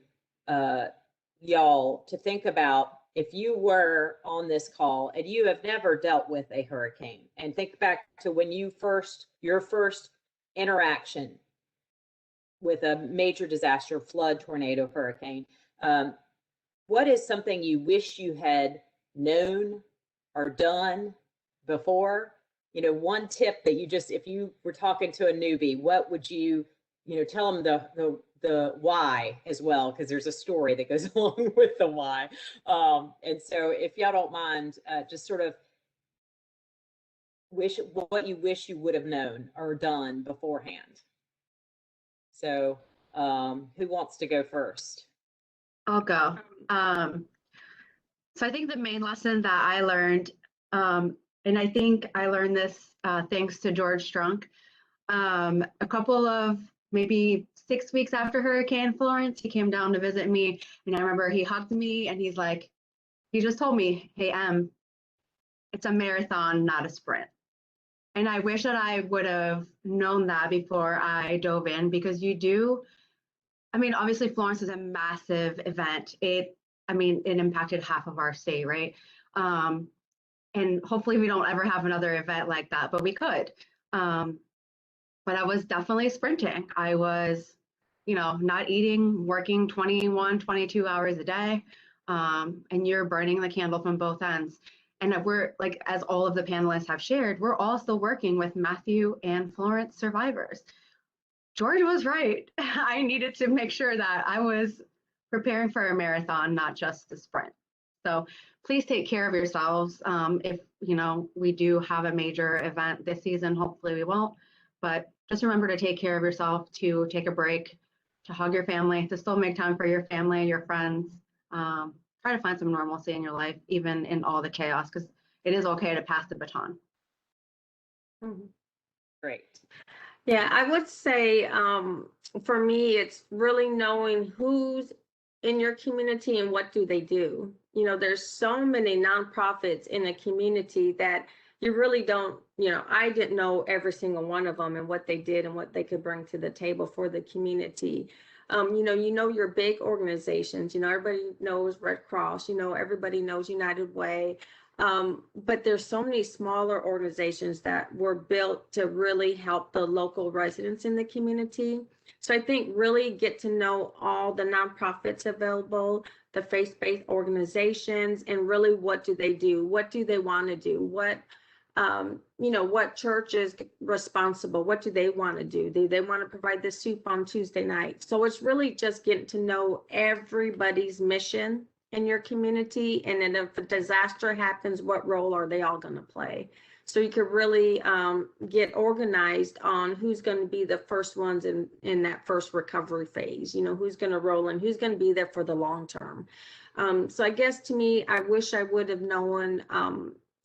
y'all to think about, if you were on this call and you have never dealt with a hurricane, and think back to when your first interaction with a major disaster, flood, tornado, hurricane. What is something you wish you had known or done before? One tip that if you were talking to a newbie, what would you tell them the why as well, because there's a story that goes along with the why. And so if y'all don't mind, just sort of what you wish you would have known or done beforehand. So who wants to go first? I'll go. So I think the main lesson that I learned, and I think I learned this thanks to George Strunk, a couple of maybe 6 weeks after Hurricane Florence, he came down to visit me, and I remember he hugged me and he just told me, "Hey, Em, it's a marathon, not a sprint." And I wish that I would have known that before I dove in, because obviously Florence is a massive event. It impacted half of our state, right? And hopefully we don't ever have another event like that, but we could. But I was definitely sprinting. I was, not eating, working 21, 22 hours a day. And you're burning the candle from both ends. And we're, like, as all of the panelists have shared, we're all still working with Matthew and Florence survivors. George was right. I needed to make sure that I was preparing for a marathon, not just a sprint. So please take care of yourselves. If we do have a major event this season, hopefully we won't, but just remember to take care of yourself, to take a break, to hug your family, to still make time for your family and your friends. Try to find some normalcy in your life, even in all the chaos, because it is okay to pass the baton. Mm-hmm. Great. Yeah, I would say for me, it's really knowing who's in your community and what do they do. There's so many nonprofits in a community that you really don't, I didn't know every single one of them and what they did and what they could bring to the table for the community. Your big organizations, everybody knows Red Cross, everybody knows United Way. But there's so many smaller organizations that were built to really help the local residents in the community. So I think really get to know all the nonprofits available, the faith-based organizations, and really what do they do? What do they want to do? What church is responsible? What do they want to do? Do they want to provide the soup on Tuesday night? So it's really just getting to know everybody's mission in your community, and then if a disaster happens, what role are they all going to play? So you could really get organized on who's going to be the first ones in that first recovery phase, who's going to roll in, who's going to be there for the long term. So I guess to me, I wish I would have known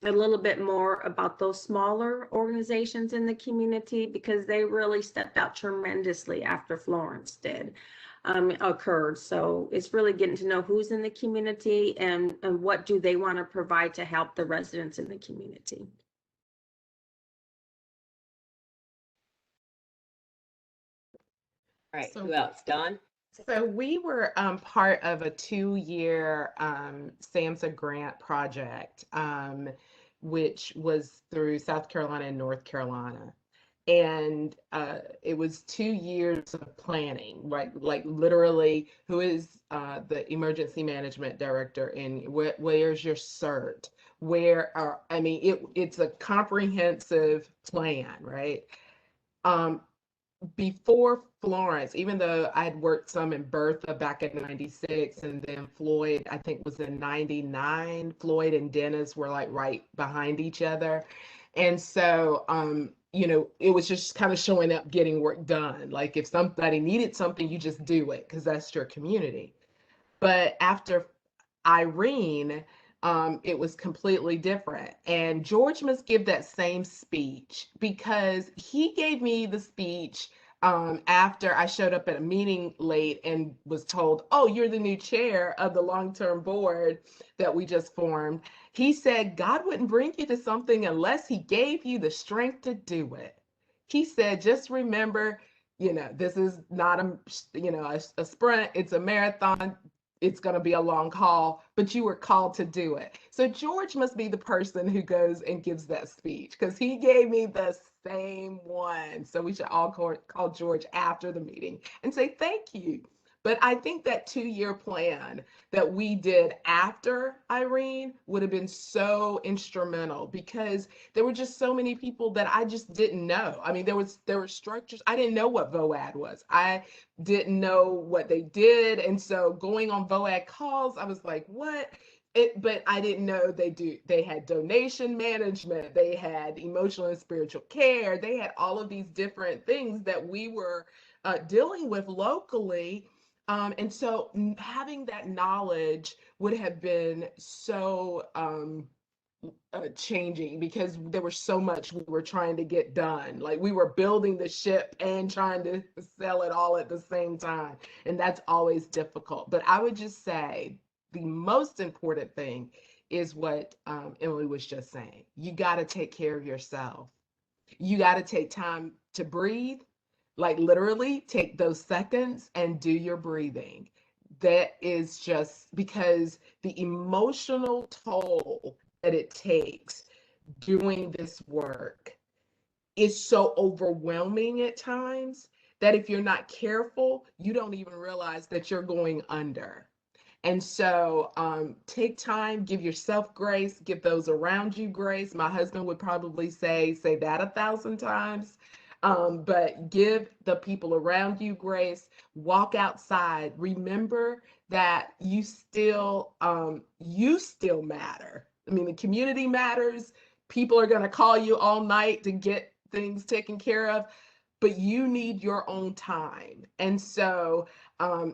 a little bit more about those smaller organizations in the community, because they really stepped out tremendously after Florence occurred. So it's really getting to know who's in the community and what do they want to provide to help the residents in the community. All right, So- who else? Don? So we were part of a 2-year SAMHSA grant project, which was through South Carolina and North Carolina. And it was 2 years of planning, right? Like literally, who is the emergency management director, and where's your cert? I mean, it's a comprehensive plan, right? Before Florence, even though I had worked some in Bertha back in '96, and then Floyd, I think, was in '99. Floyd and Dennis were like right behind each other. And so, it was just kind of showing up, getting work done. Like if somebody needed something, you just do it because that's your community. But after Irene, it was completely different. And George must give that same speech, because he gave me the speech after I showed up at a meeting late and was told, "Oh, you're the new chair of the long-term board that we just formed." He said, "God wouldn't bring you to something unless he gave you the strength to do it." He said, "Just remember, this is not a sprint, it's a marathon. It's going to be a long haul, but you were called to do it." So George must be the person who goes and gives that speech, because he gave me the same one. So we should all call George after the meeting and say thank you. But I think that 2-year plan that we did after Irene would have been so instrumental, because there were just so many people that I just didn't know. I mean, there were structures. I didn't know what VOAD was. I didn't know what they did. And so going on VOAD calls, I was like, what? But I didn't know they had donation management, they had emotional and spiritual care, they had all of these different things that we were dealing with locally. And so having that knowledge would have been so changing, because there was so much we were trying to get done. Like we were building the ship and trying to sell it all at the same time. And that's always difficult. But I would just say the most important thing is what Emily was just saying. You got to take care of yourself. You got to take time to breathe, like literally take those seconds and do your breathing. That is just because the emotional toll that it takes doing this work is so overwhelming at times that if you're not careful, you don't even realize that you're going under. And so take time, give yourself grace, give those around you grace. My husband would probably say that 1,000 times. But give the people around you grace. Walk outside. Remember that you still matter. I mean, the community matters. People are going to call you all night to get things taken care of, but you need your own time. And so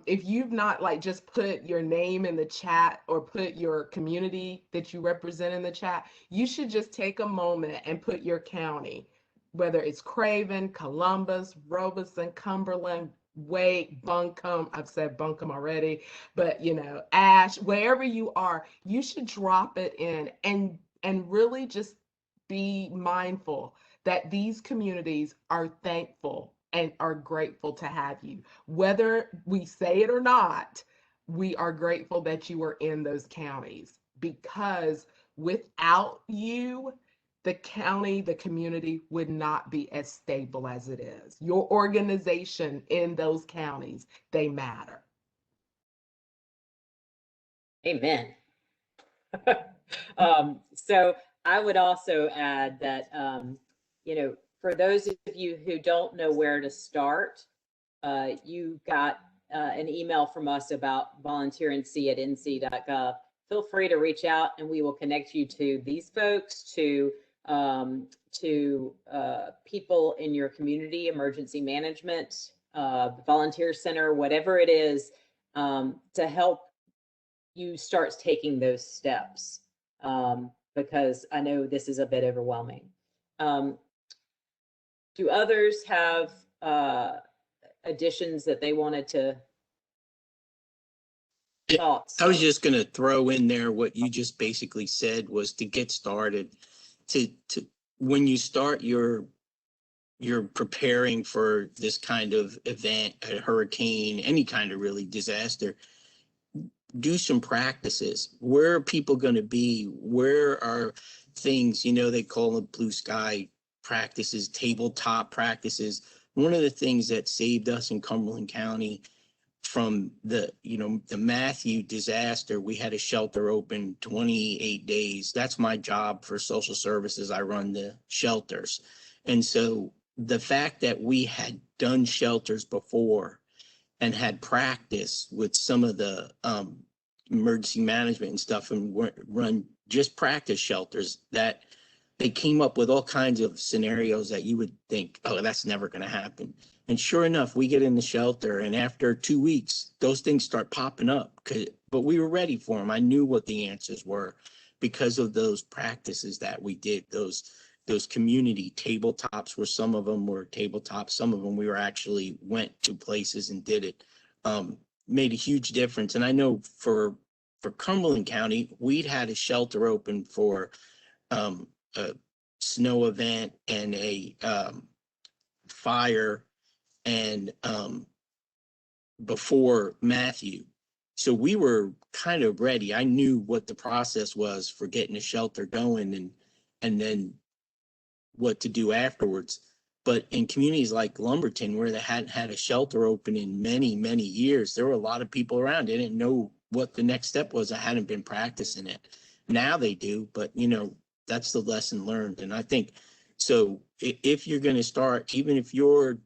if you've not like just put your name in the chat or put your community that you represent in the chat, you should just take a moment and put your county, whether it's Craven, Columbus, Robeson, Cumberland, Wake, Buncombe. I've said Buncombe already, but Ash, wherever you are, you should drop it in and really just be mindful that these communities are thankful and are grateful to have you. Whether we say it or not, we are grateful that you are in those counties, because without you, the county, the community would not be as stable as it is. Your organization in those counties, they matter. Amen. So I would also add that, for those of you who don't know where to start, you got an email from us about volunteerinc@nc.gov. Feel free to reach out and we will connect you to these folks, to people in your community, emergency management, volunteer center, whatever it is, to help you start taking those steps. because I know this is a bit overwhelming. Do others have additions that they wanted to? Thoughts? I was just going to throw in there what you just basically said was to get started, to when you start you're preparing for this kind of event, a hurricane, any kind of really disaster, do some practices. Where are people going to be? Where are things, they call them blue sky practices, tabletop practices. One of the things that saved us in Cumberland County from the Matthew disaster, we had a shelter open 28 days. That's my job for social services. I run the shelters. And so the fact that we had done shelters before and had practice with some of the emergency management and stuff, and run just practice shelters, that they came up with all kinds of scenarios that you would think, oh, that's never going to happen. And sure enough, we get in the shelter, and after 2 weeks, those things start popping up. But we were ready for them. I knew what the answers were because of those practices that we did. Those community tabletops, where some of them were tabletops, some of them we were actually went to places and did it. Made a huge difference. And I know for Cumberland County, we'd had a shelter open for a snow event and a fire, and before Matthew. So we were kind of ready. I knew what the process was for getting a shelter going, and then what to do afterwards. But in communities like Lumberton, where they hadn't had a shelter open in many, many years, there were a lot of people around. They didn't know what the next step was. I hadn't been practicing it. Now they do, but that's the lesson learned. And I think, so if you're going to start, even if you're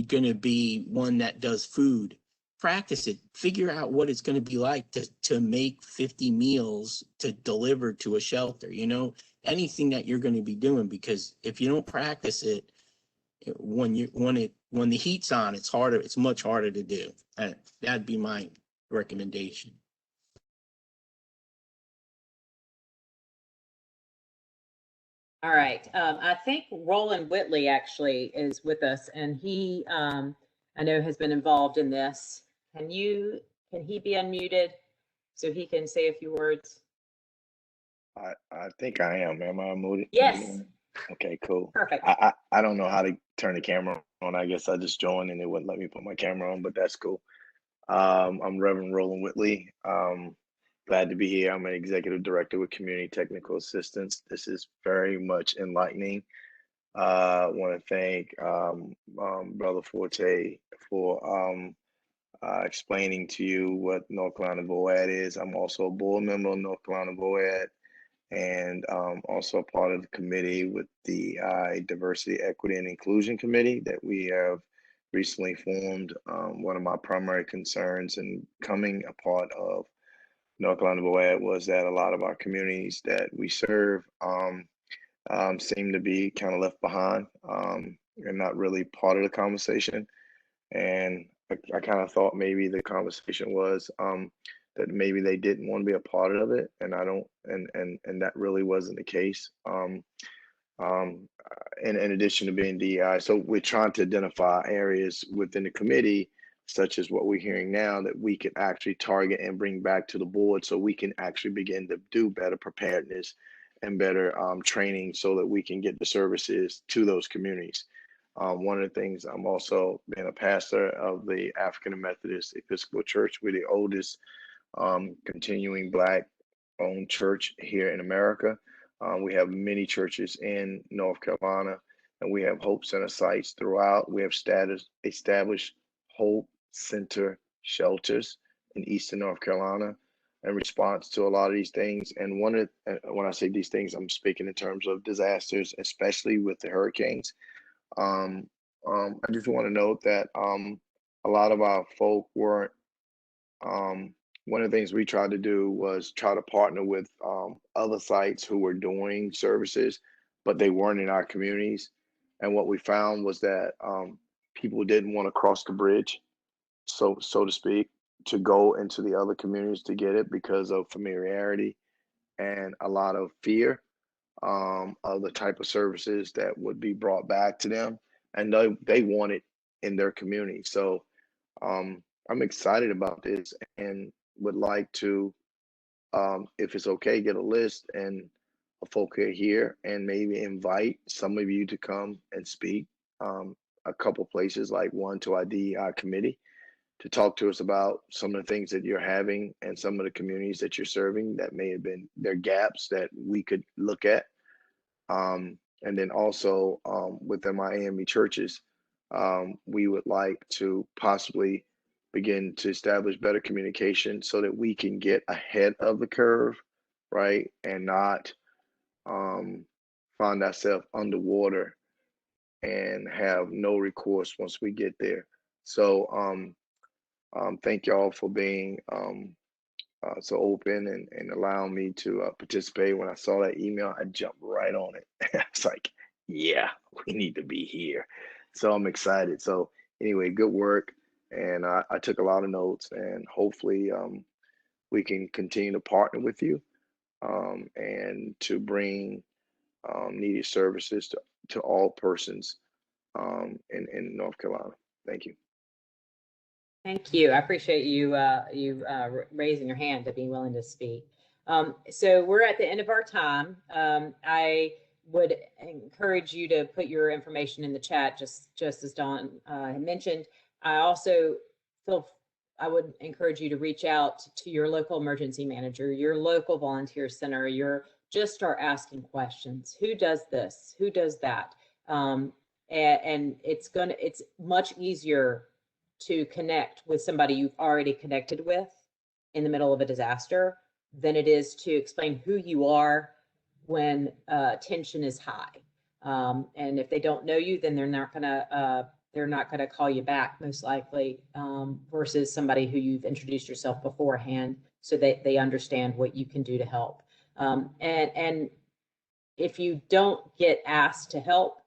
going to be one that does food, practice it. Figure out what it's going to be like to make 50 meals to deliver to a shelter, anything that you're going to be doing, because if you don't practice it, when the heat's on, it's harder. It's much harder to do. That'd be my recommendation. All right. I think Roland Whitley actually is with us, and he, I know, has been involved in this. Can he be unmuted so he can say a few words? I think I am. Am I muted? Yes. Okay, cool. Perfect. I don't know how to turn the camera on. I guess I just joined and it wouldn't let me put my camera on, but that's cool. I'm Reverend Roland Whitley. Glad to be here. I'm an executive director with Community Technical Assistance. This is very much enlightening. I want to thank Brother Foote for explaining to you what North Carolina VOAD is. I'm also a board member of North Carolina VOAD, and also a part of the committee with the Diversity, Equity, and Inclusion Committee that we have recently formed. One of my primary concerns in coming a part of North Carolina VOAD was that a lot of our communities that we serve seem to be kind of left behind and not really part of the conversation. And I kind of thought maybe the conversation was that maybe they didn't want to be a part of it, and that really wasn't the case. In addition to being DEI, so we're trying to identify areas within the committee, such as what we're hearing now, that we can actually target and bring back to the board, so we can actually begin to do better preparedness and better training, so that we can get the services to those communities. One of the things, I'm also being a pastor of the African Methodist Episcopal Church. We're the oldest continuing Black-owned church here in America. We have many churches in North Carolina, and we have Hope Center sites throughout. We have established Hope Center shelters in Eastern North Carolina in response to a lot of these things. And when I say these things, I'm speaking in terms of disasters, especially with the hurricanes. I just want to note that a lot of our folk weren't. One of the things we tried to do was try to partner with other sites who were doing services, but they weren't in our communities. And what we found was that people didn't want to cross the bridge, so to speak, to go into the other communities to get it because of familiarity and a lot of fear of the type of services that would be brought back to them, and they want it in their community. So I'm excited about this and would like to, if it's okay, get a list and of folk here and maybe invite some of you to come and speak. A couple places, like one to our DEI committee, to talk to us about some of the things that you're having and some of the communities that you're serving that may have been their gaps that we could look at. And then also within my AME churches, we would like to possibly begin to establish better communication so that we can get ahead of the curve, right? And not find ourselves underwater and have no recourse once we get there. So thank y'all for being so open and allowing me to participate. When I saw that email, I jumped right on it. It's like, yeah, we need to be here. So I'm excited. So anyway, good work. And I took a lot of notes, and hopefully we can continue to partner with you and to bring needed services to all persons in North Carolina. Thank you. Thank you. I appreciate you raising your hand to be willing to speak. So we're at the end of our time. I would encourage you to put your information in the chat, just as Dawn had mentioned. I also I would encourage you to reach out to your local emergency manager, your local volunteer center, just start asking questions. Who does this? Who does that? And it's much easier to connect with somebody you've already connected with in the middle of a disaster than it is to explain who you are when tension is high. And if they don't know you, then they're not gonna call you back, most likely, versus somebody who you've introduced yourself beforehand, so that they understand what you can do to help. And if you don't get asked to help,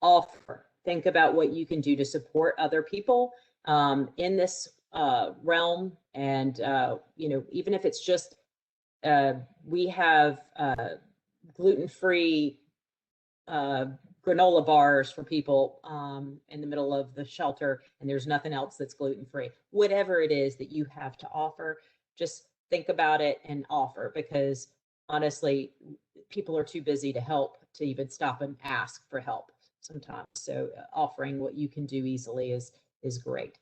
offer. Think about what you can do to support other people in this realm. And even if it's just we have gluten-free granola bars for people in the middle of the shelter, and there's nothing else that's gluten-free. Whatever it is that you have to offer, just think about it and offer, because honestly, people are too busy to help to even stop and ask for help sometimes. So offering what you can do easily is great.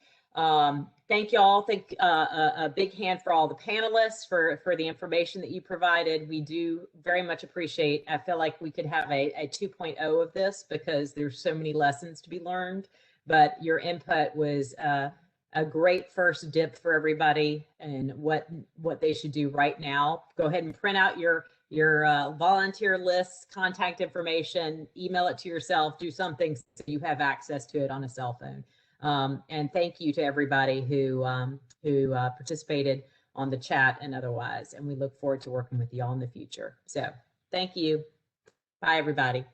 Thank you all. Thank a big hand for all the panelists for the information that you provided. We do very much appreciate. I feel like we could have a 2.0 of this, because there's so many lessons to be learned, but your input was a great first dip for everybody and what they should do right now. Go ahead and print out your volunteer lists, contact information, email it to yourself, do something so you have access to it on a cell phone. And thank you to everybody who participated on the chat and otherwise. And we look forward to working with you all in the future. So thank you. Bye, everybody.